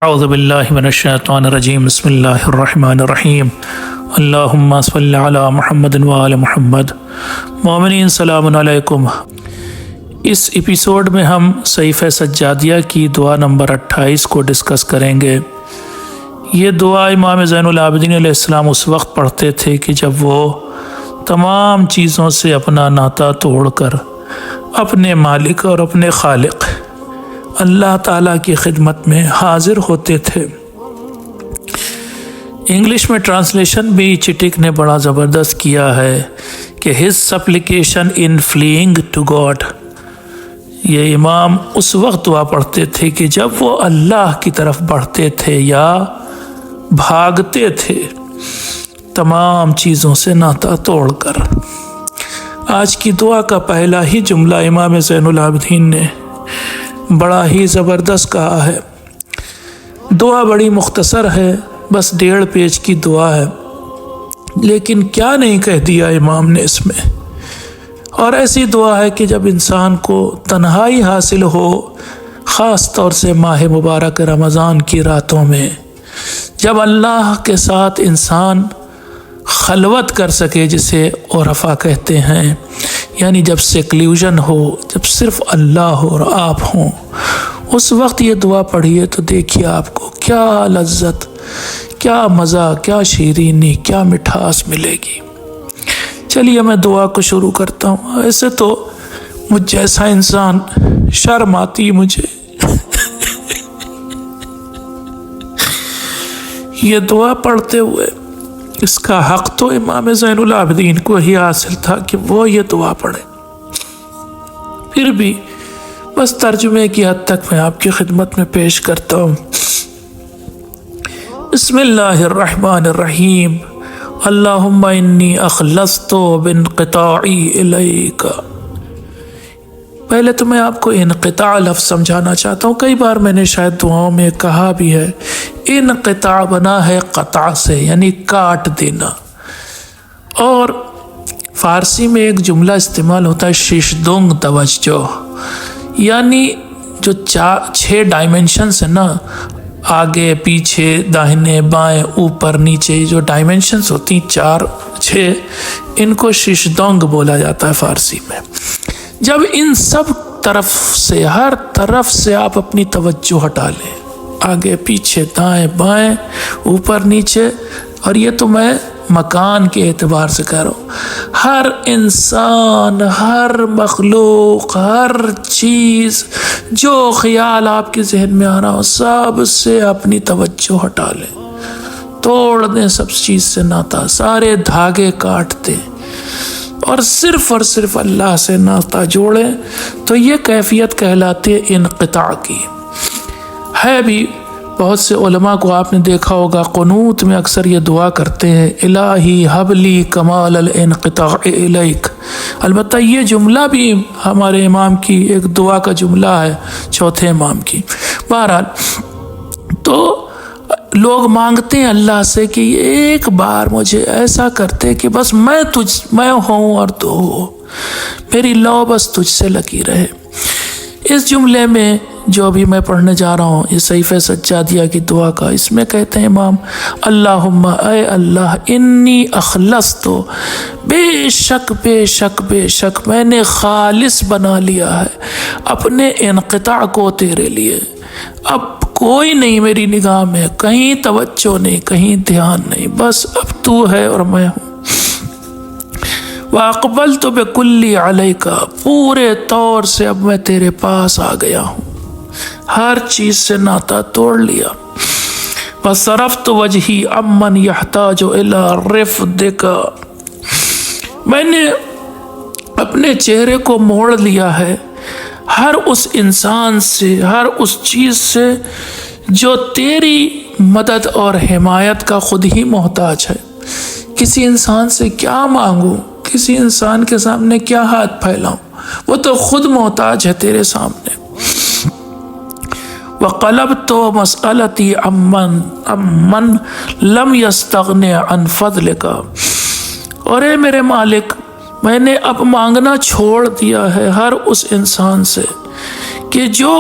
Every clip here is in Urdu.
اعوذ باللہ من الشیطان الرجیم بسم اللہ الرحمن الرحیم اللہم صلی علی محمد وآل محمد۔ مومنین سلام علیکم۔ اس ایپیسوڈ میں ہم صحیفہ سجادیہ کی دعا نمبر 28 کو ڈسکس کریں گے۔ یہ دعا امام زین العابدین علیہ السلام اس وقت پڑھتے تھے کہ جب وہ تمام چیزوں سے اپنا ناطہ توڑ کر اپنے مالک اور اپنے خالق اللہ تعالیٰ کی خدمت میں حاضر ہوتے تھے۔ انگلش میں ٹرانسلیشن بھی چٹک نے بڑا زبردست کیا ہے کہ his supplication in fleeing to God۔ یہ امام اس وقت دعا پڑھتے تھے کہ جب وہ اللہ کی طرف بڑھتے تھے یا بھاگتے تھے تمام چیزوں سے ناطہ توڑ کر۔ آج کی دعا کا پہلا ہی جملہ امام زین العابدین نے بڑا ہی زبردست کہا ہے۔ دعا بڑی مختصر ہے، بس 1.5 پیج کی دعا ہے، لیکن کیا نہیں کہہ دیا امام نے اس میں۔ اور ایسی دعا ہے کہ جب انسان کو تنہائی حاصل ہو، خاص طور سے ماہ مبارک رمضان کی راتوں میں، جب اللہ کے ساتھ انسان خلوت کر سکے جسے عرفا کہتے ہیں، یعنی جب سیکلیوژن ہو، جب صرف اللہ ہو اور آپ ہوں، اس وقت یہ دعا پڑھیے تو دیکھیے آپ کو کیا لذت، کیا مزہ، کیا شیرینی، کیا مٹھاس ملے گی۔ چلیے میں دعا کو شروع کرتا ہوں۔ ایسے تو مجھ جیسا انسان شرم آتی مجھے یہ دعا پڑھتے ہوئے۔ اس کا حق تو امام زین العابدین کو ہی حاصل تھا کہ وہ یہ دعا پڑھے، پھر بھی بس ترجمے کی حد تک میں آپ کی خدمت میں پیش کرتا ہوں۔ بسم اللہ الرحمن الرحیم۔ اللہم انی اخلصت بانقطاعی الیک۔ پہلے تو میں آپ کو انقطاع لفظ سمجھانا چاہتا ہوں۔ کئی بار میں نے شاید دعاؤں میں کہا بھی ہے، انقطاع بنا ہے قطع سے، یعنی کاٹ دینا۔ اور فارسی میں ایک جملہ استعمال ہوتا ہے ششدنگ توجہ، یعنی جو 6 ڈائمنشنز ہیں نا، آگے پیچھے داہنے بائیں اوپر نیچے، جو ڈائمنشنز ہوتی ہیں 4 6، ان کو ششدنگ بولا جاتا ہے فارسی میں۔ جب ان سب طرف سے، ہر طرف سے آپ اپنی توجہ ہٹا لیں، آگے پیچھے دائیں بائیں اوپر نیچے، اور یہ تو میں مکان کے اعتبار سے کہہ رہا ہوں، ہر انسان، ہر مخلوق، ہر چیز، جو خیال آپ کے ذہن میں آ رہا ہو، سب سے اپنی توجہ ہٹا لیں، توڑ دیں سب چیز سے ناطہ، سارے دھاگے کاٹ دیں اور صرف اللہ سے ناطہ جوڑیں۔ تو یہ کیفیت کہلاتی ہے انقطاع کی۔ ہے بھی بہت سے علماء کو آپ نے دیکھا ہوگا قنوت میں اکثر یہ دعا کرتے ہیں، الہی حب لی کمال الانقطاع الیک۔ البتہ یہ جملہ بھی ہمارے امام کی ایک دعا کا جملہ ہے، چوتھے امام کی۔ بہرحال تو لوگ مانگتے ہیں اللہ سے کہ ایک بار مجھے ایسا کرتے کہ بس میں ہوں اور تو ہو، میری لو بس تجھ سے لگی رہے۔ اس جملے میں جو ابھی میں پڑھنے جا رہا ہوں، یہ صحیفہ سجادیہ کی دعا کا، اس میں کہتے ہیں امام، اللہم اے اللہ، انی اخلصت، بے شک میں نے خالص بنا لیا ہے اپنے انقطاع کو تیرے لیے۔ اب کوئی نہیں میری نگاہ میں، کہیں توجہ نہیں، کہیں دھیان نہیں، بس اب تو ہے اور میں ہوں۔ وَأَقْبَلْتُ بِكُلِّ عَلَيْكَ، پورے طور سے اب میں تیرے پاس آ گیا ہوں، ہر چیز سے ناطہ توڑ لیا۔ وَصَرَفْتُ وَجْهِي عَمَّنْ يَحْتَاجُ إِلَىٰ رِفْدِكَ، میں نے اپنے چہرے کو موڑ لیا ہے ہر اس انسان سے، ہر اس چیز سے جو تیری مدد اور حمایت کا خود ہی محتاج ہے۔ کسی انسان سے کیا مانگوں، کسی انسان کے سامنے کیا ہاتھ پھیلاؤں، وہ تو خود محتاج ہے تیرے سامنے۔ وَقَلَبْتُ مَسْأَلَتِي عَمَّنْ لَمْ يَسْتَغْنِ عَنْ فَضْلِكَ، اور اے میرے مالک، میں نے اب مانگنا چھوڑ دیا ہے ہر اس انسان سے کہ جو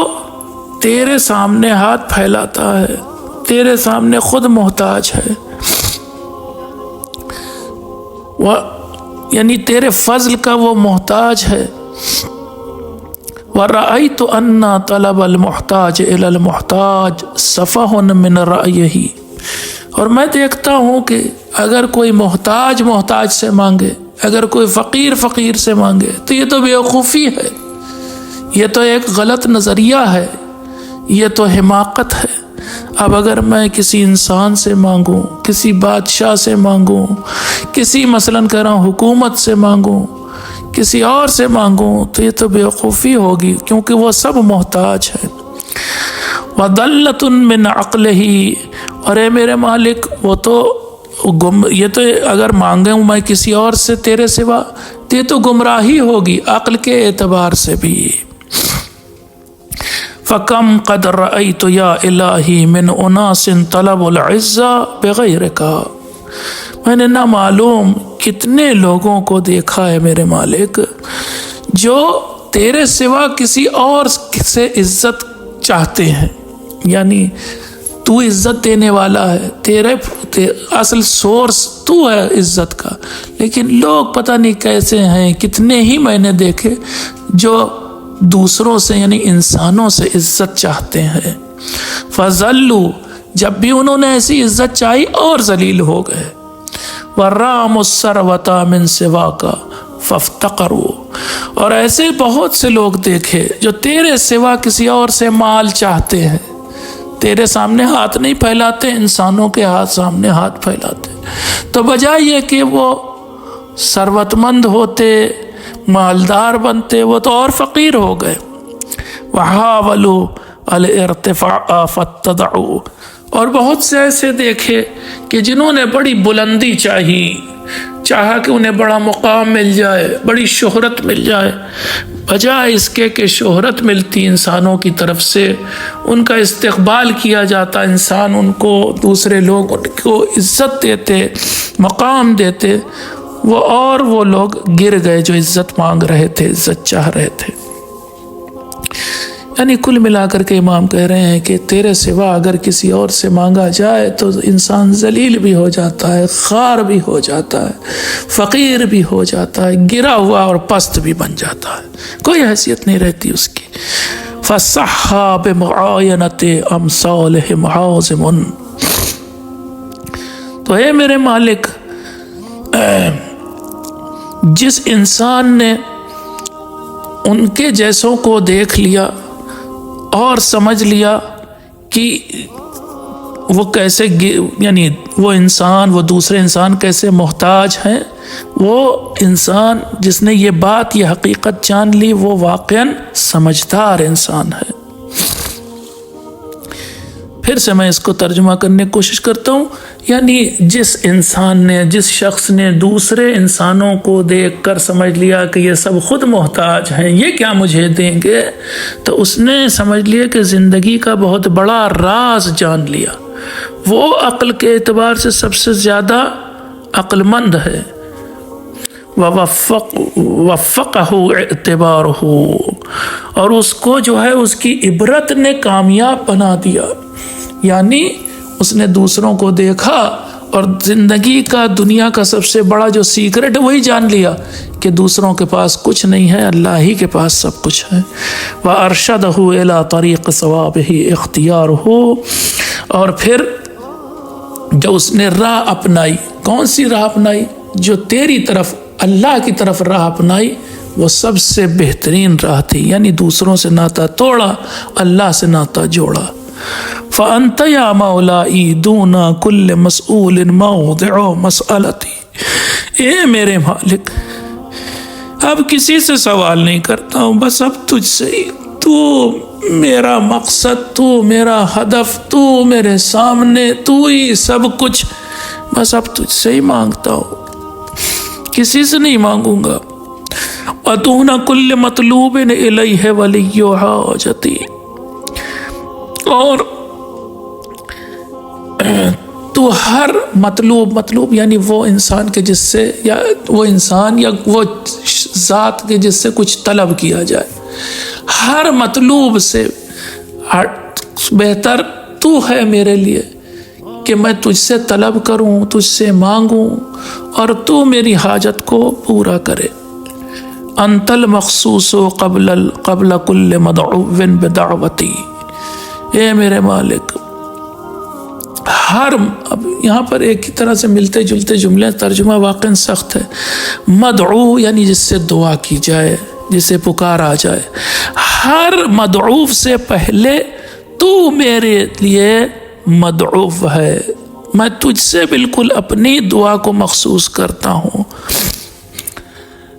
تیرے سامنے ہاتھ پھیلاتا ہے، تیرے سامنے خود محتاج ہے، یعنی تیرے فضل کا وہ محتاج ہے۔ وَرَأَيْتُ أَنَّ طَلَبَ الْمُحْتَاجِ إِلَى الْمُحْتَاجِ سَفَهٌ مِّن رَأْيِهِ، اور میں دیکھتا ہوں کہ اگر کوئی محتاج سے مانگے، اگر کوئی فقیر سے مانگے تو یہ تو بیوقوفی ہے، یہ تو ایک غلط نظریہ ہے، یہ تو حماقت ہے۔ اب اگر میں کسی انسان سے مانگوں، کسی بادشاہ سے مانگوں، کسی مثلاً کہہ رہا ہوں حکومت سے مانگوں، کسی اور سے مانگوں تو یہ تو بیوقوفی ہوگی، کیونکہ وہ سب محتاج ہے۔ وَضَلَّةٌ مِّنْ عَقْلِهِ، اور اے میرے مالک وہ تو یہ تو اگر مانگوں میں کسی اور سے تیرے سوا تو یہ تو گمراہی ہوگی عقل کے اعتبار سے بھی۔ فَكَمْ قَدْ رَأَيْتُ يَا إِلَٰهِ مِنْ أُنَاسٍ طَلَبُوا الْعِزَّةَ بِغَيْرِكَ، میں نے نہ معلوم کتنے لوگوں کو دیکھا ہے میرے مالک جو تیرے سوا کسی اور سے عزت چاہتے ہیں، یعنی تو عزت دینے والا ہے، تیرے اصل سورس تو ہے عزت کا، لیکن لوگ پتہ نہیں کیسے ہیں، کتنے ہی میں نے دیکھے جو دوسروں سے یعنی انسانوں سے عزت چاہتے ہیں۔ فَذَلُّوا، جب بھی انہوں نے ایسی عزت چاہی اور ذلیل ہو گئے۔ وَرَامُوا الثَّرْوَةَ مِن سِوَاكَ فَافْتَقَرُوا، اور ایسے بہت سے لوگ دیکھے جو تیرے سوا کسی اور سے مال چاہتے ہیں، تیرے سامنے ہاتھ نہیں پھیلاتے، انسانوں کے سامنے ہاتھ پھیلاتے، تو بجائے یہ کہ وہ ثروت مند ہوتے، مالدار بنتے، وہ تو اور فقیر ہو گئے۔ وَحَاوَلُوا الْارْتِفَاعَ فَاتَّضَعُوا، اور بہت سے ایسے دیکھے کہ جنہوں نے بڑی بلندی چاہا کہ انہیں بڑا مقام مل جائے، بڑی شہرت مل جائے، بجائے اس کے کہ شہرت ملتی انسانوں کی طرف سے، ان کا استقبال کیا جاتا، انسان ان کو، دوسرے لوگ ان کو عزت دیتے، مقام دیتے، وہ لوگ گر گئے جو عزت مانگ رہے تھے، عزت چاہ رہے تھے۔ یعنی کل ملا کر کے امام کہہ رہے ہیں کہ تیرے سوا اگر کسی اور سے مانگا جائے تو انسان ذلیل بھی ہو جاتا ہے، خوار بھی ہو جاتا ہے، فقیر بھی ہو جاتا ہے، گرا ہوا اور پست بھی بن جاتا ہے، کوئی حیثیت نہیں رہتی اس کی۔ فَصَحَّا بِمُعَايَنَةِ أَمْثَالِهِمْ عَازِمٌ، تو اے میرے مالک، جس انسان نے ان کے جیسوں کو دیکھ لیا اور سمجھ لیا کہ وہ کیسے، یعنی وہ انسان، وہ دوسرے انسان کیسے محتاج ہیں، وہ انسان جس نے یہ بات، یہ حقیقت جان لی، وہ واقعاً سمجھدار انسان ہے۔ پھر سے میں اس کو ترجمہ کرنے کی کوشش کرتا ہوں، یعنی جس انسان نے، جس شخص نے دوسرے انسانوں کو دیکھ کر سمجھ لیا کہ یہ سب خود محتاج ہیں، یہ کیا مجھے دیں گے، تو اس نے سمجھ لیا کہ زندگی کا بہت بڑا راز جان لیا، وہ عقل کے اعتبار سے سب سے زیادہ عقل مند ہے۔ وَوَفَّقَهُ اعْتِبَارُهُ، اور اس کو جو ہے اس کی عبرت نے کامیاب بنا دیا، یعنی اس نے دوسروں کو دیکھا اور زندگی کا، دنیا کا سب سے بڑا جو سیکرٹ وہی جان لیا کہ دوسروں کے پاس کچھ نہیں ہے، اللہ ہی کے پاس سب کچھ ہے۔ وَأَرْشَدَهُ إِلَىٰ طَرِيقِ صَوَابِهِ اِخْتِيَارُهُ، اور پھر جو اس نے راہ اپنائی، کون سی راہ اپنائی؟ جو تیری طرف، اللہ کی طرف راہ اپنائی، وہ سب سے بہترین راہ تھی، یعنی دوسروں سے ناتا توڑا، اللہ سے ناتا جوڑا۔ فَأَنْتَ يَا مَوْلَائِي دُونَ كُلِّ مَسْئُولٍ مَوْضِعُ مَسْأَلَتِي، اے میرے مالک، اب کسی سے سوال نہیں کرتا ہوں، بس اب تجھ سے ہی، تو میرا مقصد، تو میرا ہدف، تو میرے سامنے، تو ہی سب کچھ، بس اب تجھ سے ہی مانگتا ہوں، کسی سے نہیں مانگوں گا۔ وَدُونَ كُلِّ مَطْلُوبٍ إِلَيْهِ وَلِيُّ حَاجَتِي، اور تو ہر مطلوب یعنی وہ انسان کے جس سے، یا وہ انسان یا وہ ذات کے جس سے کچھ طلب کیا جائے، ہر مطلوب سے، بہتر تو ہے میرے لیے کہ میں تجھ سے طلب کروں، تجھ سے مانگوں اور تو میری حاجت کو پورا کرے۔ انت المخصوص قبل کل مدعو بدعوتی، اے میرے مالک، اب یہاں پر ایک ہی طرح سے ملتے جلتے جملے، ترجمہ واقعاً سخت ہے۔ مدعو یعنی جس سے دعا کی جائے، جسے پکارا جائے، ہر مدعو سے پہلے تو میرے لیے مدعو ہے، میں تجھ سے بالکل اپنی دعا کو مخصوص کرتا ہوں۔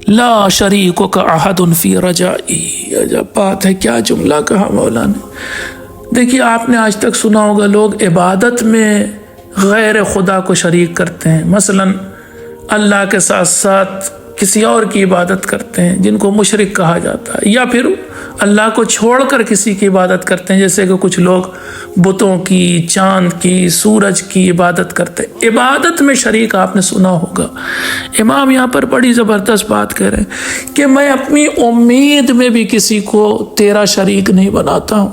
لا شریک احد فی رجائی، عجب بات ہے، کیا جملہ کہا مولا نے۔ دیکھیے آپ نے آج تک سنا ہوگا لوگ عبادت میں غیر خدا کو شریک کرتے ہیں، مثلا اللہ کے ساتھ ساتھ کسی اور کی عبادت کرتے ہیں جن کو مشرک کہا جاتا ہے، یا پھر اللہ کو چھوڑ کر کسی کی عبادت کرتے ہیں، جیسے کہ کچھ لوگ بتوں کی، چاند کی، سورج کی عبادت کرتے ہیں۔ عبادت میں شریک آپ نے سنا ہوگا۔ امام یہاں پر بڑی زبردست بات کہہ رہے ہیں کہ میں اپنی امید میں بھی کسی کو تیرا شریک نہیں بناتا ہوں،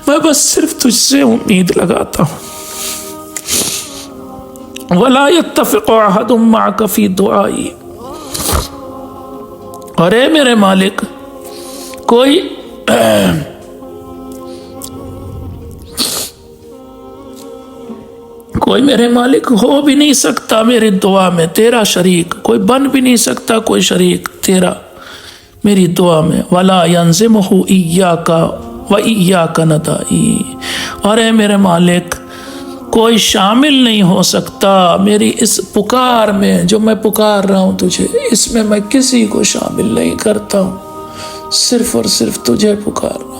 میں بس صرف تجھ سے امید لگاتا ہوں۔ وَلَا يَتَّفِقُ أَحَدٌ مَعَكَ فِي دُعَائِي، اور اے میرے مالک، کوئی میرے مالک ہو بھی نہیں سکتا میری دعا میں تیرا شریک، کوئی بن بھی نہیں سکتا کوئی شریک تیرا میری دعا میں۔ وَلَا يَنزِمُهُ إِيَّاكَ وَإِيَّاكَ نَدَائِي، اور اے میرے مالک کوئی شامل نہیں ہو سکتا میری اس پکار میں، جو میں پکار رہا ہوں تجھے، اس میں میں کسی کو شامل نہیں کرتا ہوں، صرف اور صرف تجھے پکار رہا ہوں۔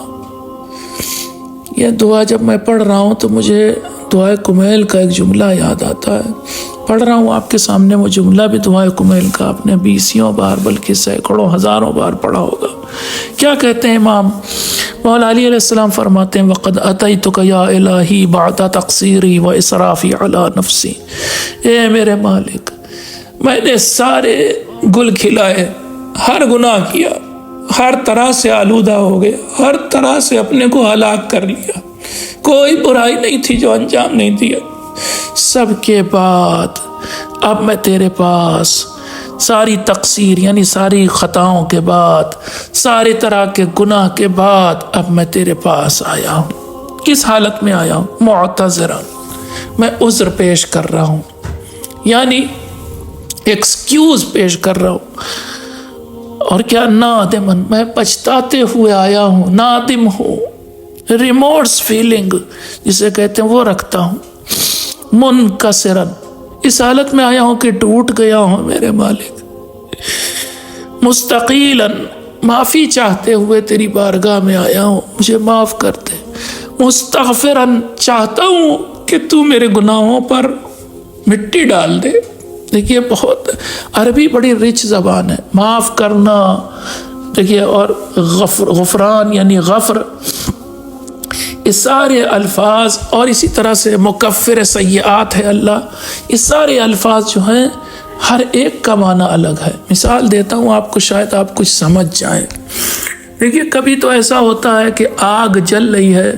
یہ دعا جب میں پڑھ رہا ہوں تو مجھے دعائے کمیل کا ایک جملہ یاد آتا ہے، پڑھ رہا ہوں آپ کے سامنے وہ جملہ بھی دعائے کمیل کا، آپ نے بیسیوں بار بلکہ سینکڑوں ہزاروں بار پڑھا ہوگا۔ کیا کہتے ہیں امام مولا علی علیہ السلام؟ فرماتے ہیں وَقَدْ أَتَيْتُكَ يَا إِلَٰهِي بَعْدَ تَقْصِيرِي وَإِسْرَافِي عَلَىٰ نَفْسِي، اے میرے مالک، میں نے سارے گل کھلائے، ہر گناہ کیا، ہر طرح سے آلودہ ہو گیا، ہر طرح سے اپنے کو ہلاک کر لیا، کوئی برائی نہیں تھی جو انجام نہیں دیا، سب کے بعد اب میں تیرے پاس ساری تقصیر یعنی ساری خطاؤں کے بعد، سارے طرح کے گناہ کے بعد اب میں تیرے پاس آیا ہوں۔ کس حالت میں آیا ہوں؟ معتذرا، میں عذر پیش کر رہا ہوں، یعنی ایکسکیوز پیش کر رہا ہوں۔ اور کیا؟ نادمن، میں پچھتاتے ہوئے آیا ہوں، نادم ہوں، ریمورس فیلنگ جسے کہتے ہیں وہ رکھتا ہوں۔ منکسرن، اس حالت میں آیا ہوں کہ ٹوٹ گیا ہوں میرے مالک۔ مستقیلاً، معافی چاہتے ہوئے تیری بارگاہ میں آیا ہوں، مجھے معاف کر دے۔ مستغفراً، چاہتا ہوں کہ تو میرے گناہوں پر مٹی ڈال دے۔ دیکھیے بہت عربی بڑی رچ زبان ہے، معاف کرنا، دیکھیے، اور غفران یعنی غفر، یہ سارے الفاظ، اور اسی طرح سے مکفر سیئات ہے اللہ، یہ سارے الفاظ جو ہیں ہر ایک کا معنی الگ ہے۔ مثال دیتا ہوں آپ کو، شاید آپ کچھ سمجھ جائیں۔ دیکھیے کبھی تو ایسا ہوتا ہے کہ آگ جل رہی ہے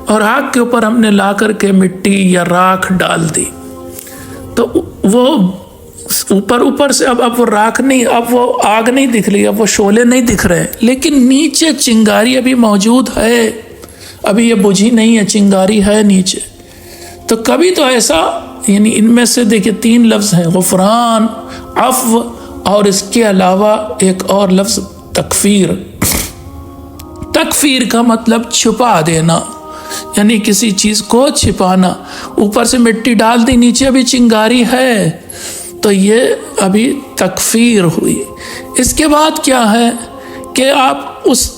اور آگ کے اوپر ہم نے لا کر کے مٹی یا راکھ ڈال دی، تو وہ اوپر سے اب وہ راکھ نہیں، اب وہ آگ نہیں دکھ رہی، اب وہ شعلے نہیں دکھ رہے، لیکن نیچے چنگاری ابھی موجود ہے، ابھی یہ بجھی نہیں ہے، چنگاری ہے نیچے۔ تو کبھی تو ایسا، یعنی ان میں سے دیکھیں 3 لفظ ہیں، غفران، عفو، اور اس کے علاوہ ایک اور لفظ تکفیر۔ تکفیر کا مطلب چھپا دینا، یعنی کسی چیز کو چھپانا۔ اوپر سے مٹی ڈال دی، نیچے ابھی چنگاری ہے، تو یہ ابھی تکفیر ہوئی۔ اس کے بعد کیا ہے کہ آپ اس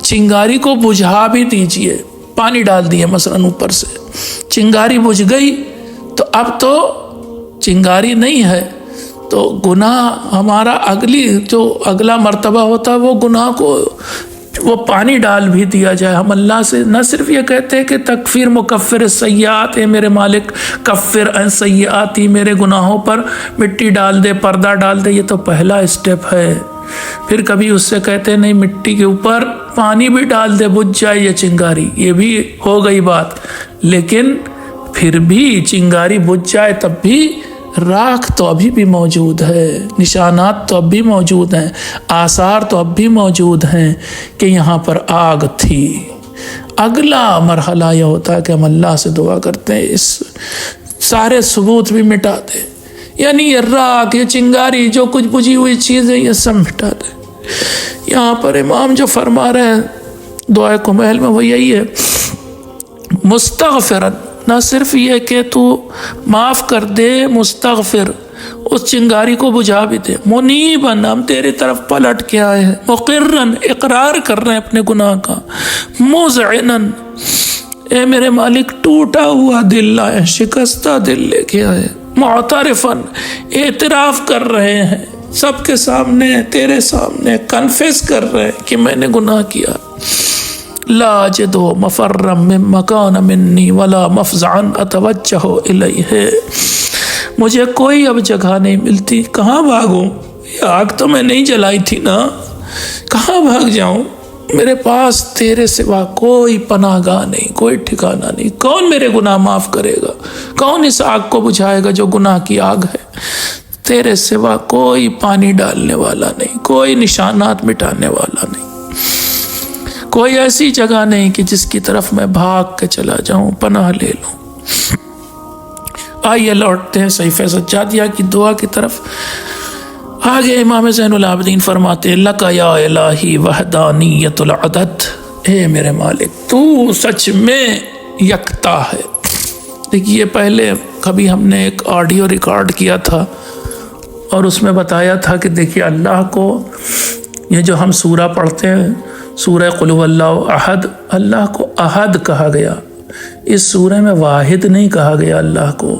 چنگاری کو بجھا بھی دیجئے، پانی ڈال دیے مثلاً اوپر سے، چنگاری بجھ گئی، تو اب تو چنگاری نہیں ہے، تو گناہ ہمارا اگلا مرتبہ ہوتا ہے وہ گناہ کو وہ پانی ڈال بھی دیا جائے، ہم اللہ سے نہ صرف یہ کہتے ہیں کہ تکفیر مکفر سیئات، اے میرے مالک کفر ان سیئاتی، میرے گناہوں پر مٹی ڈال دے، پردہ ڈال دے، یہ تو پہلا اسٹیپ ہے۔ پھر کبھی اس سے کہتے ہیں نہیں مٹی کے اوپر پانی بھی ڈال دے، بجھ جائے یہ چنگاری، یہ بھی ہو گئی بات، لیکن پھر بھی چنگاری بجھ جائے تب بھی راکھ تو ابھی بھی موجود ہے، نشانات تو اب بھی موجود ہیں، آثار تو اب بھی موجود ہیں کہ یہاں پر آگ تھی۔ اگلا مرحلہ یہ ہوتا ہے کہ ہم اللہ سے دعا کرتے ہیں اس سارے ثبوت بھی مٹا دے، یعنی یہ راکھ، یہ چنگاری، جو کچھ بجھی ہوئی چیزیں، یہ سب مٹا دے۔ یہاں پر امام جو فرما رہے ہیں دعائے کمیل میں وہ یہی ہے، مستغفرن، نہ صرف یہ کہ تو معاف کر دے، مستغفر، اس چنگاری کو بجھا بھی دے، منیباً، ہم تیری طرف پلٹ کے آئے ہیں، مقرن، اقرار کر رہے ہیں اپنے گناہ کا، مذعناً، اے میرے مالک ٹوٹا ہوا دل لائے، شکستہ دل لے کے آئے، معترفاً، اعتراف کر رہے ہیں سب کے سامنے، تیرے سامنے کنفیس کر رہے ہیں کہ میں نے گناہ کیا، لا اجد مفرا مما کان منی ولا مفزعا اتوجہ الیہ، مجھے کوئی اب جگہ نہیں ملتی، کہاں بھاگوں، یہ آگ تو میں نہیں جلائی تھی نا، کہاں بھاگ جاؤں، میرے پاس تیرے سوا کوئی پناہ گاہ نہیں، کوئی ٹھکانہ نہیں، کون میرے گناہ معاف کرے گا، کون اس آگ کو بجھائے گا جو گناہ کی آگ ہے، تیرے سوا کوئی پانی ڈالنے والا نہیں، کوئی نشانات مٹانے والا نہیں، کوئی ایسی جگہ نہیں کہ جس کی طرف میں بھاگ کے چلا جاؤں، پناہ لے لوں۔ آئیے لوٹتے ہیں صحیفہ سجادیہ کی دعا کی طرف۔ آگے امام زین العابدین فرماتے ہیں، لک یا الہی وحدانیت العدد، اے میرے مالک تو سچ میں یکتا ہے۔ دیکھیے پہلے کبھی ہم نے ایک آڈیو ریکارڈ کیا تھا اور اس میں بتایا تھا کہ دیکھیے اللہ کو، یہ جو ہم سورہ پڑھتے ہیں سورہ قل هو اللہ احد، اللہ کو احد کہا گیا، اس سورہ میں واحد نہیں کہا گیا اللہ کو،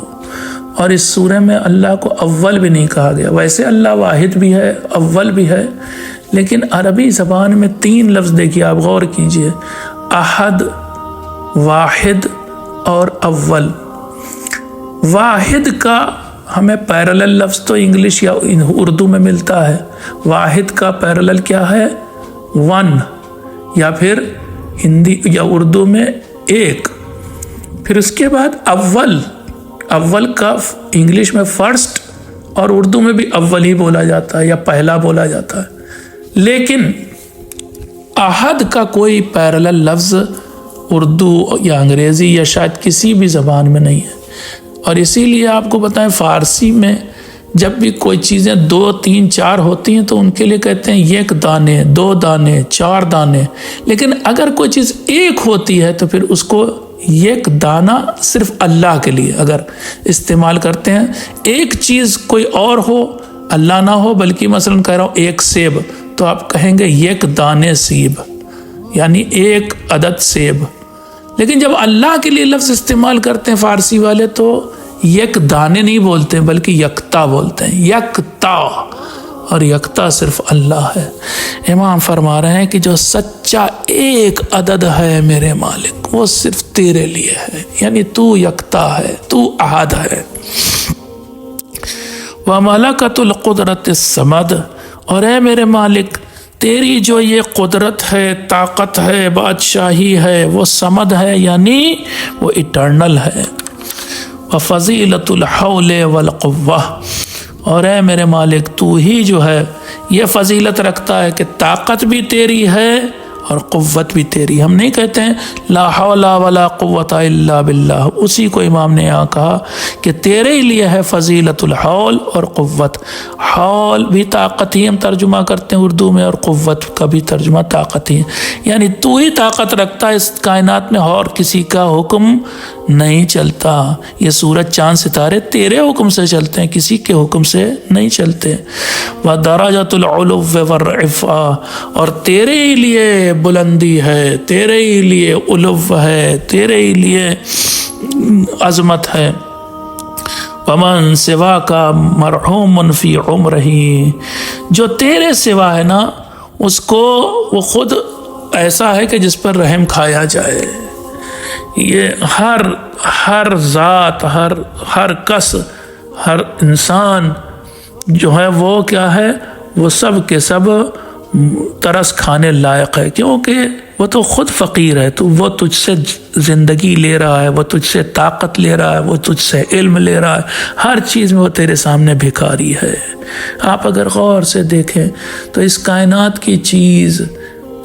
اور اس سورہ میں اللہ کو اول بھی نہیں کہا گیا۔ ویسے اللہ واحد بھی ہے، اول بھی ہے، لیکن عربی زبان میں 3 لفظ دیکھیے، آپ غور کیجئے، احد، واحد اور اول۔ واحد کا ہمیں پیرلل لفظ تو انگلش یا اردو میں ملتا ہے، واحد کا پیرلل کیا ہے؟ 1، یا پھر ہندی یا اردو میں 1۔ پھر اس کے بعد اول، اول کا انگلش میں فرسٹ اور اردو میں بھی اول ہی بولا جاتا ہے یا پہلا بولا جاتا ہے، لیکن احد کا کوئی پیرلل لفظ اردو یا انگریزی یا شاید کسی بھی زبان میں نہیں ہے۔ اور اسی لیے آپ کو بتائیں فارسی میں جب بھی کوئی چیزیں 2، 3، 4 ہوتی ہیں تو ان کے لیے کہتے ہیں 1 دانے، 2 دانے، 4 دانے، لیکن اگر کوئی چیز 1 ہوتی ہے تو پھر اس کو 1 دانہ صرف اللہ کے لیے اگر استعمال کرتے ہیں۔ ایک چیز کوئی اور ہو، اللہ نہ ہو، بلکہ مثلا کہہ رہا ہوں 1 سیب، تو آپ کہیں گے 1 دانے سیب، یعنی 1 عدد سیب۔ لیکن جب اللہ کے لیے لفظ استعمال کرتے ہیں فارسی والے تو 1 دانے نہیں بولتے ہیں بلکہ یکتا بولتے ہیں، یکتا، اور یکتا صرف اللہ ہے۔ امام فرما رہے ہیں کہ جو سچا 1 عدد ہے میرے مالک وہ صرف تیرے لیے ہے، یعنی تو یکتا ہے، تو احد ہے۔ وَمَلَكَةُ الْقُدْرَةِ الصَّمَدِ، اور اے میرے مالک تیری جو یہ قدرت ہے، طاقت ہے، بادشاہی ہے، وہ سمد ہے، یعنی وہ ایٹرنل ہے۔ وَفَضِيلَةُ الْحَوْلِ وَالْقُوَّةِ، اور اے میرے مالک تو ہی جو ہے یہ فضیلت رکھتا ہے کہ طاقت بھی تیری ہے اور قوت بھی تیری۔ ہم نہیں کہتے ہیں لا حول ولا قوت الا باللہ، اسی کو امام نے یہاں کہا کہ تیرے ہی لیے ہے فضیلت الحول اور قوت۔ حول بھی طاقت ہی ہم ترجمہ کرتے ہیں اردو میں، اور قوت کا بھی ترجمہ طاقت ہی، یعنی تو ہی طاقت رکھتا ہے اس کائنات میں، اور کسی کا حکم نہیں چلتا۔ یہ سورج چاند ستارے تیرے حکم سے چلتے ہیں، کسی کے حکم سے نہیں چلتے۔ وَدَرَجَةُ الْعُلُوِّ وَالرِّفْعَةِ، اور تیرے ہی لیے بلندی ہے، تیرے ہی لیے علو ہے، تیرے ہی لیے عظمت ہے۔ وَمَن سِوَاكَ مَرْحُومٌ فِي عُمْرِهِ، جو تیرے سوا ہے نا اس کو وہ خود ایسا ہے کہ جس پر رحم کھایا جائے۔ یہ ہر ذات، ہر کس، ہر انسان جو ہے وہ کیا ہے، وہ سب کے سب ترس کھانے لائق ہے، کیونکہ وہ تو خود فقیر ہے، تو وہ تجھ سے زندگی لے رہا ہے، وہ تجھ سے طاقت لے رہا ہے، وہ تجھ سے علم لے رہا ہے، ہر چیز میں وہ تیرے سامنے بھکاری ہے۔ آپ اگر غور سے دیکھیں تو اس کائنات کی چیز،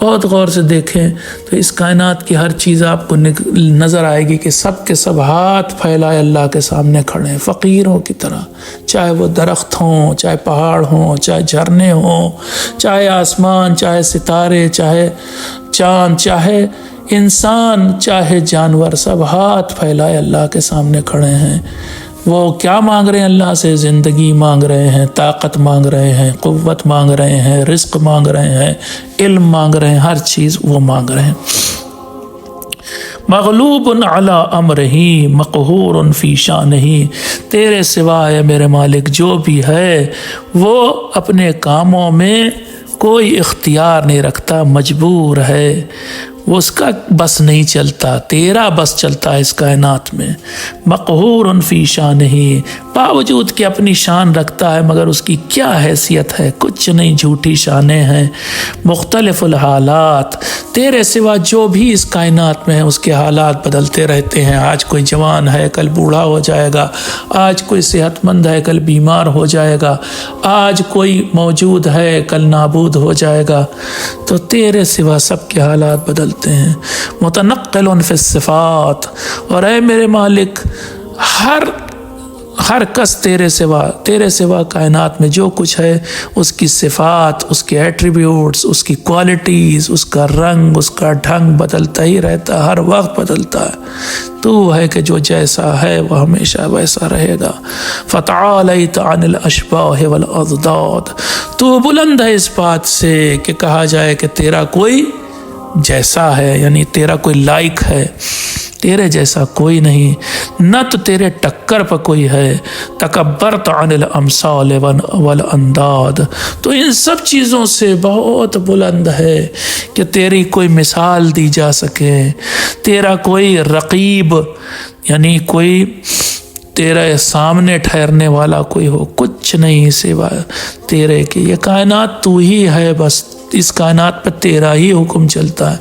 بہت غور سے دیکھیں تو اس کائنات کی ہر چیز آپ کو نظر آئے گی کہ سب کے سب ہاتھ پھیلائے اللہ کے سامنے کھڑے ہیں فقیروں کی طرح، چاہے وہ درخت ہوں، چاہے پہاڑ ہوں، چاہے جھرنے ہوں، چاہے آسمان، چاہے ستارے، چاہے چاند، چاہے انسان، چاہے جانور، سب ہاتھ پھیلائے اللہ کے سامنے کھڑے ہیں۔ وہ کیا مانگ رہے ہیں اللہ سے؟ زندگی مانگ رہے ہیں، طاقت مانگ رہے ہیں، قوت مانگ رہے ہیں، رزق مانگ رہے ہیں، علم مانگ رہے ہیں، ہر چیز وہ مانگ رہے ہیں۔ مغلوب علی امرہ مقہور فی شانہ، تیرے سوائے میرے مالک جو بھی ہے وہ اپنے کاموں میں کوئی اختیار نہیں رکھتا، مجبور ہے، وہ اس کا بس نہیں چلتا، تیرا بس چلتا ہے اس کائنات میں۔ مقہور فی شانہ، باوجود کہ اپنی شان رکھتا ہے مگر اس کی کیا حیثیت ہے، کچھ نہیں، جھوٹی شانیں ہیں۔ مختلف الحالات، تیرے سوا جو بھی اس کائنات میں ہے اس کے حالات بدلتے رہتے ہیں، آج کوئی جوان ہے کل بوڑھا ہو جائے گا، آج کوئی صحت مند ہے کل بیمار ہو جائے گا، آج کوئی موجود ہے کل نابود ہو جائے گا، تو تیرے سوا سب کے حالات بدلتے ہیں۔ متنقل فی الصفات، اور اے میرے مالک ہر کس تیرے سوا کائنات میں جو کچھ ہے اس کی صفات، اس کے ایٹریبیوٹس، اس کی کوالٹیز، اس کا رنگ، اس کا ڈھنگ بدلتا ہی رہتا ہے، ہر وقت بدلتا ہے۔ تو ہے کہ جو جیسا ہے وہ ہمیشہ ویسا رہے گا۔ فتعالیت عن الاشباہ والاضداد، تو بلند ہے اس بات سے کہ کہا جائے کہ تیرا کوئی جیسا ہے، یعنی تیرا کوئی لائق ہے، تیرے جیسا کوئی نہیں، نہ تو تیرے ٹکر پر کوئی ہے۔ تکبرت عن الامثال والانداد، تو ان سب چیزوں سے بہت بلند ہے کہ تیری کوئی مثال دی جا سکے، تیرا کوئی رقیب یعنی کوئی تیرے سامنے ٹھہرنے والا کوئی ہو، کچھ نہیں سوائے تیرے کہ یہ کائنات تو ہی ہے، بس اس کائنات پر تیرا ہی حکم چلتا ہے۔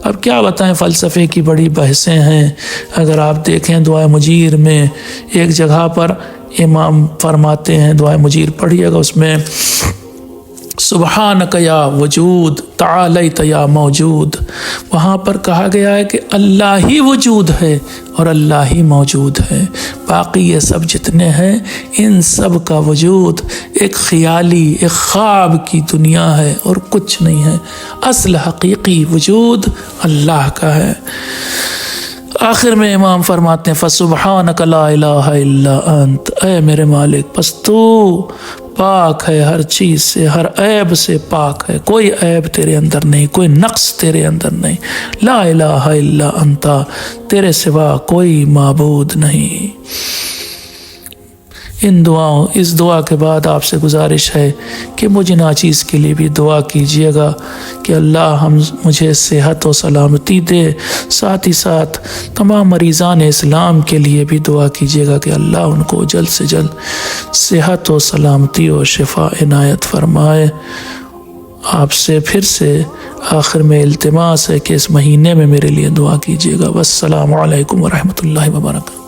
اب کیا بتائیں، فلسفے کی بڑی بحثیں ہیں۔ اگر آپ دیکھیں دعائے مجیر میں ایک جگہ پر امام فرماتے ہیں، دعائے مجیر پڑھیے گا، اس میں سبحانک یا وجود تعالیت یا موجود، وہاں پر کہا گیا ہے کہ اللہ ہی وجود ہے اور اللہ ہی موجود ہے، باقی یہ سب جتنے ہیں ان سب کا وجود ایک خیالی، ایک خواب کی دنیا ہے اور کچھ نہیں ہے، اصل حقیقی وجود اللہ کا ہے۔ آخر میں امام فرماتے ہیں فسبحانک لا الہ الا انت، اے میرے مالک بس تو پاک ہے ہر چیز سے، ہر عیب سے پاک ہے، کوئی عیب تیرے اندر نہیں، کوئی نقص تیرے اندر نہیں، لا الہ الا انت، تیرے سوا کوئی معبود نہیں۔ اس دعا کے بعد آپ سے گزارش ہے کہ مجھے ناچیز کے لیے بھی دعا کیجیے گا کہ اللہ مجھے صحت و سلامتی دے، ساتھ ہی ساتھ تمام مریضان اسلام کے لیے بھی دعا کیجیے گا کہ اللہ ان کو جلد سے جلد صحت و سلامتی و شفا عنایت فرمائے۔ آپ سے پھر سے آخر میں التماس ہے کہ اس مہینے میں میرے لیے دعا کیجیے گا۔ والسلام علیکم ورحمۃ اللہ وبرکاتہ۔